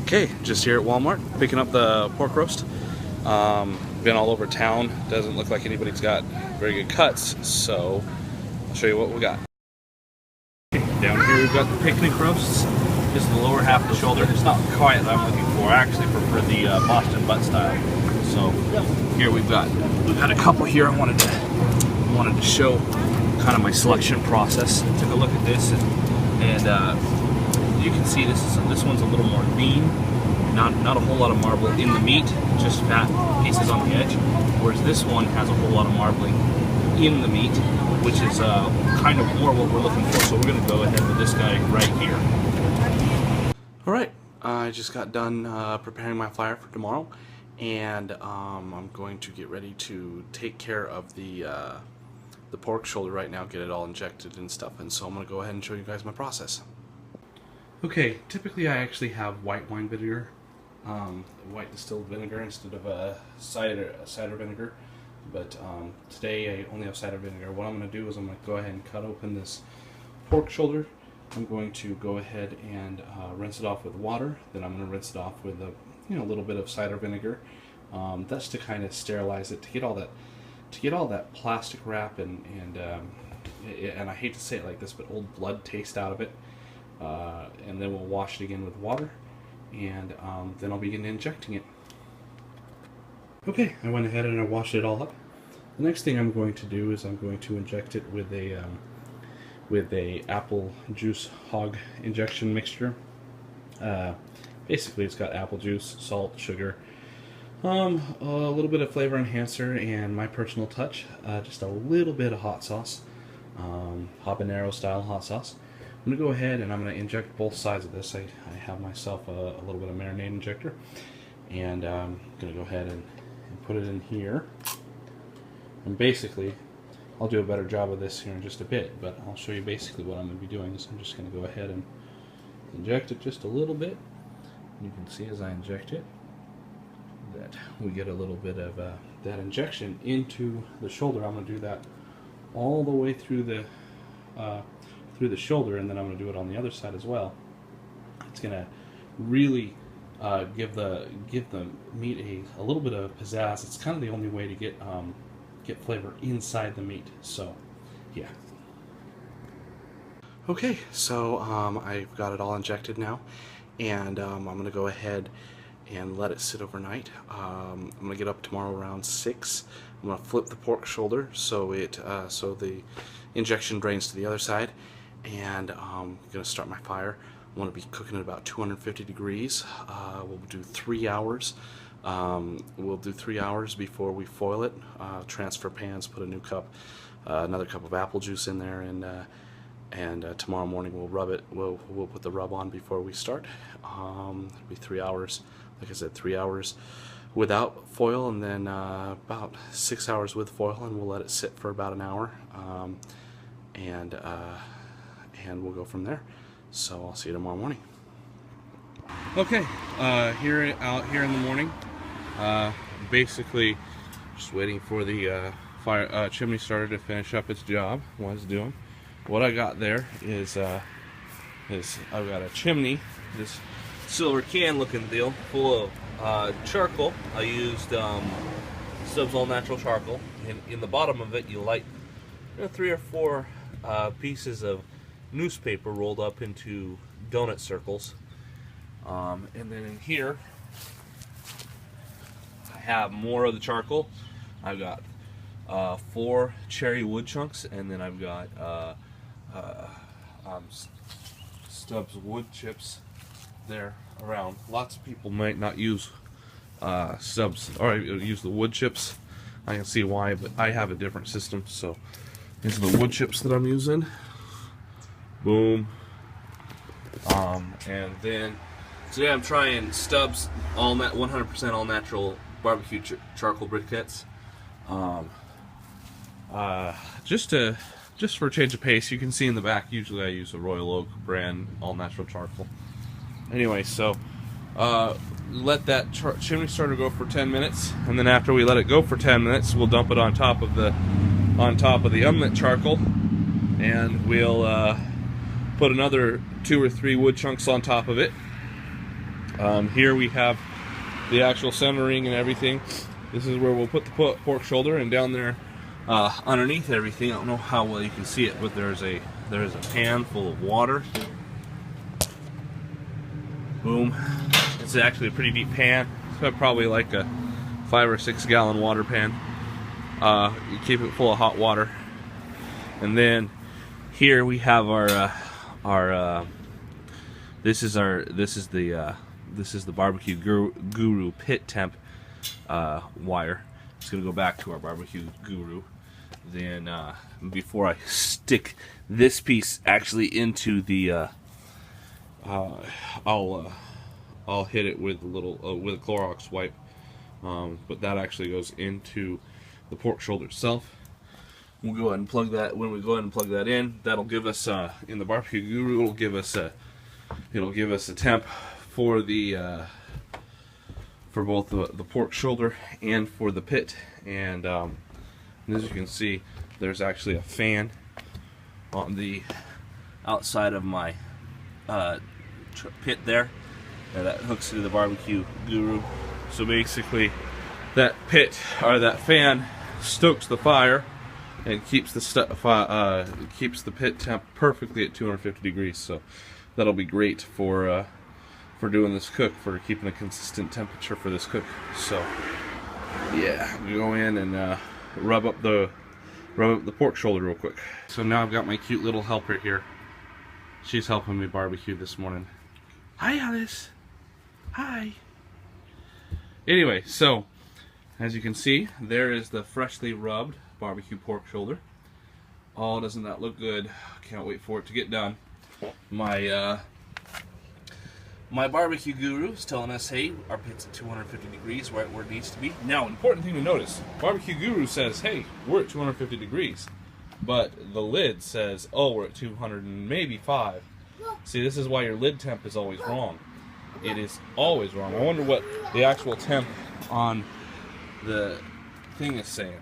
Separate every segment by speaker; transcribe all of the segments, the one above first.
Speaker 1: Okay, just here at Walmart, picking up the pork roast. Been all over town. Doesn't look like anybody's got very good cuts, so I'll show you what we got. Down here we've got the picnic roasts. Just the lower half of the shoulder. It's not quite what I'm looking for. I actually prefer the Boston butt style. So here we've got a couple here. I wanted to show kind of my selection process. Took a look at this and you can see this one's a little more lean, not a whole lot of marble in the meat, just fat pieces on the edge. Whereas this one has a whole lot of marbling in the meat, which is kind of more what we're looking for. So we're going to go ahead with this guy right here. All right, I just got done preparing my flyer for tomorrow, and I'm going to get ready to take care of the pork shoulder right now, get it all injected and stuff. And so I'm going to go ahead and show you guys my process. Okay, typically I actually have white wine vinegar, white distilled vinegar instead of a cider vinegar, but today I only have cider vinegar. What I'm going to do is I'm going to go ahead and cut open this pork shoulder. I'm going to go ahead and rinse it off with water. Then I'm going to rinse it off with a little bit of cider vinegar. That's to kind of sterilize it, to get all that plastic wrap and I hate to say it like this, but old blood taste out of it. And then we'll wash it again with water, and then I'll begin injecting it. Okay, I went ahead and I washed it all up. The next thing I'm going to do is I'm going to inject it with a apple juice hog injection mixture. Basically, it's got apple juice, salt, sugar, a little bit of flavor enhancer, and my personal touch, just a little bit of hot sauce, habanero style hot sauce. I'm going to go ahead and I'm going to inject both sides of this. I have myself a little bit of marinade injector, and I'm going to go ahead and put it in here. And basically, I'll do a better job of this here in just a bit, but I'll show you basically what I'm going to be doing. So I'm just going to go ahead and inject it just a little bit. You can see as I inject it that we get a little bit of that injection into the shoulder. I'm going to do that all the way through the shoulder, and then I'm going to do it on the other side as well. It's going to really give the meat a little bit of pizzazz. It's kind of the only way to get flavor inside the meat. So, yeah. Okay, so I've got it all injected now, and I'm going to go ahead and let it sit overnight. I'm going to get up tomorrow around 6. I'm going to flip the pork shoulder so the injection drains to the other side. And I'm going to start my fire. I want to be cooking at about 250 degrees. We'll do 3 hours. We'll do 3 hours before we foil it. Transfer pans, put another cup of apple juice in there, and tomorrow morning we'll rub it. We'll put the rub on before we start. It'll be 3 hours. Like I said, 3 hours without foil, and then about 6 hours with foil, and we'll let it sit for about an hour. And we'll go from there. So I'll see you tomorrow morning. Okay, out here in the morning, basically just waiting for the chimney starter to finish up its job. What it's doing. What I got there is I've got a chimney, this silver can looking deal, full of charcoal. I used Stubbs all natural charcoal. In the bottom of it, you light 3 or 4 pieces of newspaper rolled up into donut circles, and then in here I have more of the charcoal. I've got 4 cherry wood chunks, and then I've got Stubbs wood chips there around. Lots of people might not use Stubbs or use the wood chips. I can see why, but I have a different system. So these are the wood chips that I'm using. Boom. And then today I'm trying Stubbs 100% all natural barbecue charcoal briquettes. Just for a change of pace. You can see in the back, usually I use a Royal Oak brand all natural charcoal. Anyway, so let that chimney starter go for 10 minutes, and then after we let it go for 10 minutes, we'll dump it on top of the unlit charcoal, and we'll put another 2 or 3 wood chunks on top of it, Here we have the actual centering and everything. This is where we'll put the pork shoulder, and down there underneath everything, I don't know how well you can see it, but there's a pan full of water. Boom. It's actually a pretty deep pan. It's probably like a 5 or 6 gallon water pan. You keep it full of hot water. And then here we have this is the barbecue guru pit temp wire. It's gonna go back to our barbecue guru. Then before I stick this piece actually into the I'll hit it with a little with a Clorox wipe, but that actually goes into the pork shoulder itself. We'll go ahead and plug that. When we go ahead and plug that in, that'll give us in the barbecue guru, it'll give us a temp for the for both the pork shoulder and for the pit. And as you can see, there's actually a fan on the outside of my pit there that hooks to the barbecue guru. So basically, that pit or that fan stokes the fire and keeps the pit temp perfectly at 250 degrees. So that'll be great for doing this cook, for keeping a consistent temperature for this cook. So yeah, we go in and rub up the pork shoulder real quick. So now I've got my cute little helper here. She's helping me barbecue this morning. Hi, Alice. Hi. Anyway, so as you can see, there is the freshly rubbed barbecue pork shoulder. Oh, doesn't that look good? Can't wait for it to get done. My barbecue guru is telling us, hey, our pit's at 250 degrees, right where it needs to be. Now, important thing to notice, barbecue guru says, hey, we're at 250 degrees. But the lid says, oh, we're at 200 and maybe 5. See, this is why your lid temp is always wrong. It is always wrong. I wonder what the actual temp on the thing is saying.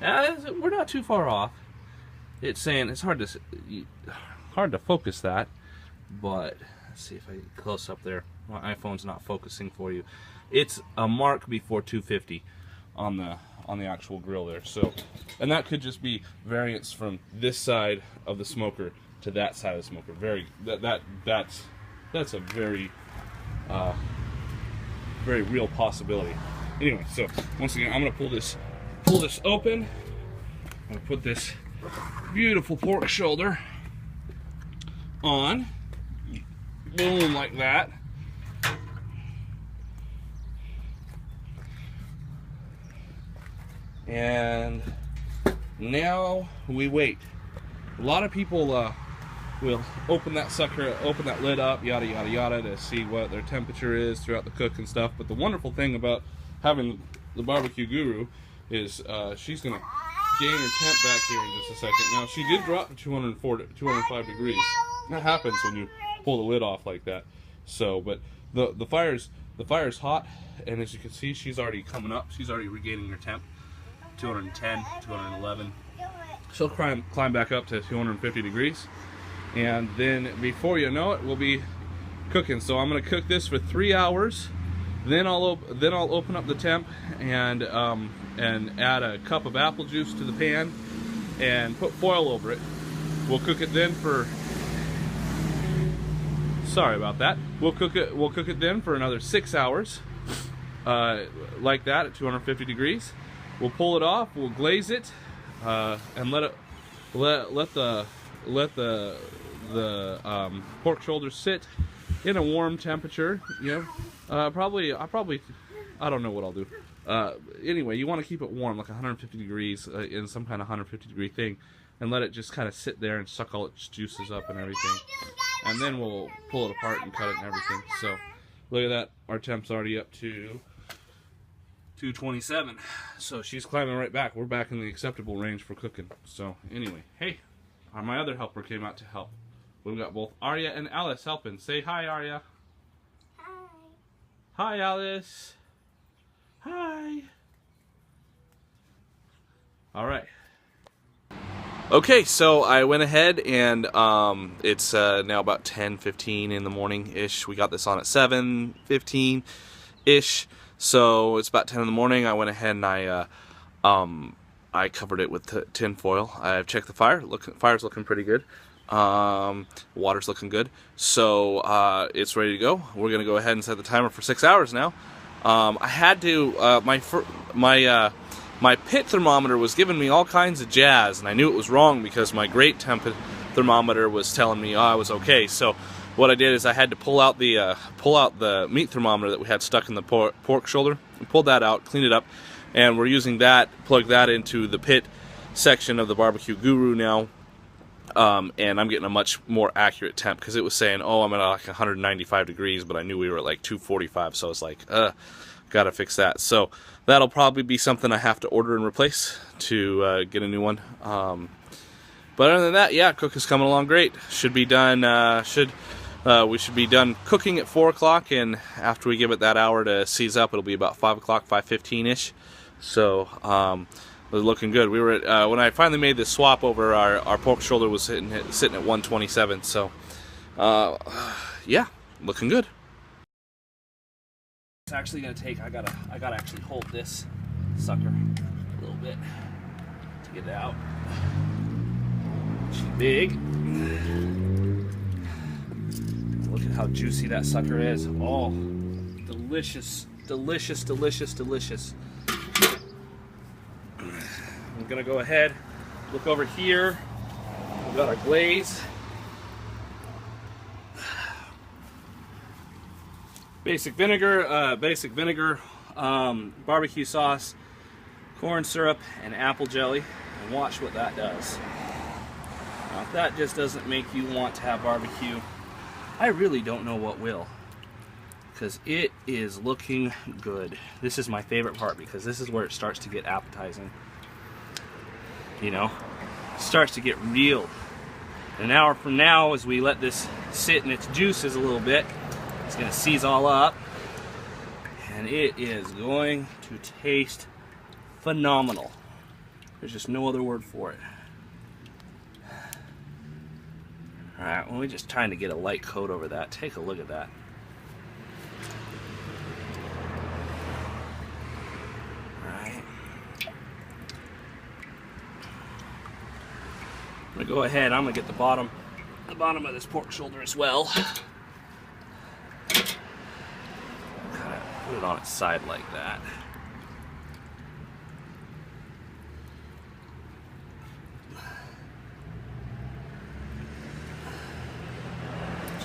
Speaker 1: We're not too far off. It's saying, it's hard to focus that, but let's see if I get close up there. My iPhone's not focusing for you. It's a mark before 250 on the actual grill there. So, and that could just be variance from this side of the smoker to that side of the smoker. That's a very very real possibility. Anyway, so once again, I'm gonna pull this open. I'm gonna put this beautiful pork shoulder on. Boom, like that. And now we wait. A lot of people will open that lid up, yada yada yada, to see what their temperature is throughout the cook and stuff. But the wonderful thing about having the barbecue guru is she's gonna gain her temp back here in just a second. Now she did drop to 205 degrees. That happens when you pull the lid off like that. So, but the fire's hot, and as you can see, she's already coming up. She's already regaining her temp, 210, 211. She'll climb back up to 250 degrees, and then before you know it, we'll be cooking. So I'm gonna cook this for 3 hours. Then I'll open up the temp and add a cup of apple juice to the pan and put foil over it. We'll cook it then for. Sorry about that. We'll cook it then for another 6 hours, like that at 250 degrees. We'll pull it off. We'll glaze it, and let the pork shoulder sit in a warm temperature. You know, probably I don't know what I'll do. Anyway, you want to keep it warm, like 150 degrees in some kind of 150 degree thing, and let it just kind of sit there and suck all its juices up and everything. And then we'll pull it apart and cut it and everything. So look at that, our temp's already up to 227. So she's climbing right back. We're back in the acceptable range for cooking. So anyway, hey, my other helper came out to help. We've got both Arya and Alice helping. Say hi, Arya.
Speaker 2: Hi.
Speaker 1: Hi, Alice. Hi. All right. Okay, so I went ahead and it's now about 10:15 in the morning-ish. We got this on at 7:15-ish, so it's about 10 in the morning. I went ahead and I covered it with tin foil. I've checked the fire. Fire's looking pretty good. Water's looking good. So it's ready to go. We're going to go ahead and set the timer for 6 hours now. I had to, my pit thermometer was giving me all kinds of jazz, and I knew it was wrong because my grate temp thermometer was telling me I was okay. So what I did is I had to pull out the meat thermometer that we had stuck in the pork shoulder, and pulled that out, cleaned it up, and we're using that, plug that into the pit section of the Barbecue Guru now, and I'm getting a much more accurate temp because it was saying, oh, I'm at like 195 degrees, but I knew we were at like 245, so I was like, gotta fix that. So that'll probably be something I have to order and replace to get a new one. But other than that, yeah, cook is coming along great. Should be done. We should be done cooking at 4 o'clock, and after we give it that hour to seize up, it'll be about 5 o'clock, 5:15-ish. So it was looking good. We were at, when I finally made this swap over, our pork shoulder was sitting at 127. So yeah, looking good. It's actually gonna take. I gotta actually hold this sucker a little bit to get it out. She's big. Look at how juicy that sucker is. Oh, delicious, delicious, delicious, delicious. I'm gonna go ahead, look over here. We've got our glaze. Basic vinegar, barbecue sauce, corn syrup, and apple jelly. And watch what that does. Now, if that just doesn't make you want to have barbecue, I really don't know what will. Because it is looking good. This is my favorite part because this is where it starts to get appetizing. You know, it starts to get real. An hour from now, as we let this sit in its juices a little bit, it's going to seize all up, and it is going to taste phenomenal. There's just no other word for it. Alright, we're just trying to get a light coat over that. Take a look at that. Alright. I'm going to go ahead, I'm going to get the bottom of this pork shoulder as well. Put it on its side like that.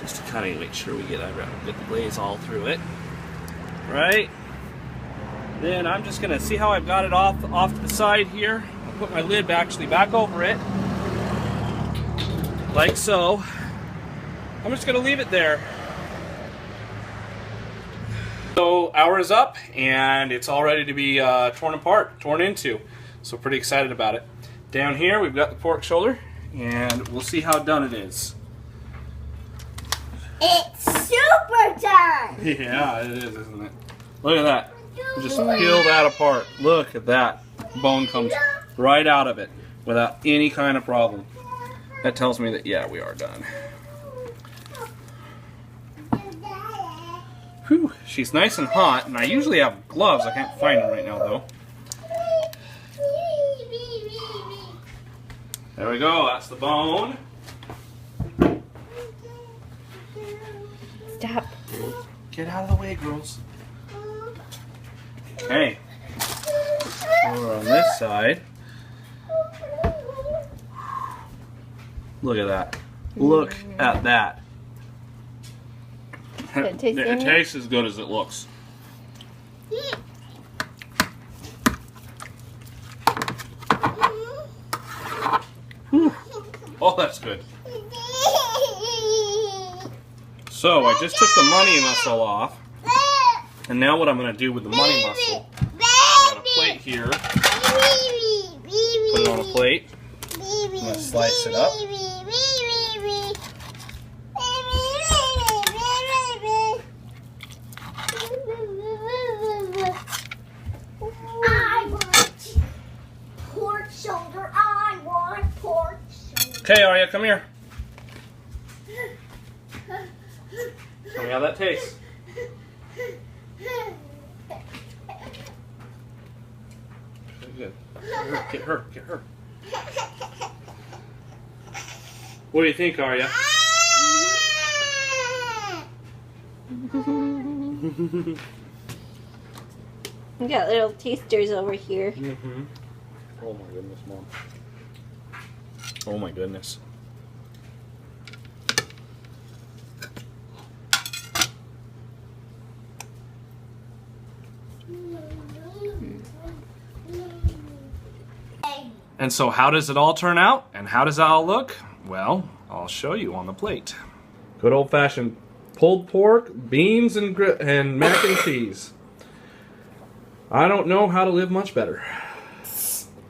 Speaker 1: Just to kind of make sure we get the glaze all through it. Right? Then I'm just gonna see how I've got it off to the side here. I'll put my lid back over it. Like so. I'm just gonna leave it there. So hour is up, and it's all ready to be torn into. So pretty excited about it. Down here we've got the pork shoulder, and we'll see how done it is.
Speaker 2: It's super done!
Speaker 1: Yeah, it is, isn't it? Look at that. Just peel that apart. Look at that. Bone comes right out of it without any kind of problem. That tells me that, yeah, we are done. Whew, she's nice and hot, and I usually have gloves. I can't find them right now, though. There we go, that's the bone.
Speaker 2: Stop.
Speaker 1: Get out of the way, girls. Okay. Over on this side. Look at that. Look at that.
Speaker 2: It
Speaker 1: tastes as good as it looks. Whew. Oh, that's good. So I just took the money muscle off, and now what I'm going to do with the money muscle, I got a plate here. Put it on a plate. I'm going to slice it up.
Speaker 2: I want pork shoulder. I want pork
Speaker 1: Okay, Arya, come here. Tell me how that tastes. Good. Get her. Get her. What do you think, Arya?
Speaker 3: We got little tasters over here.
Speaker 1: Mm-hmm. Oh my goodness, Mom. Oh my goodness. And so how does it all turn out? And how does it all look? Well, I'll show you on the plate. Good old-fashioned pulled pork, beans, and mac and cheese. I don't know how to live much better.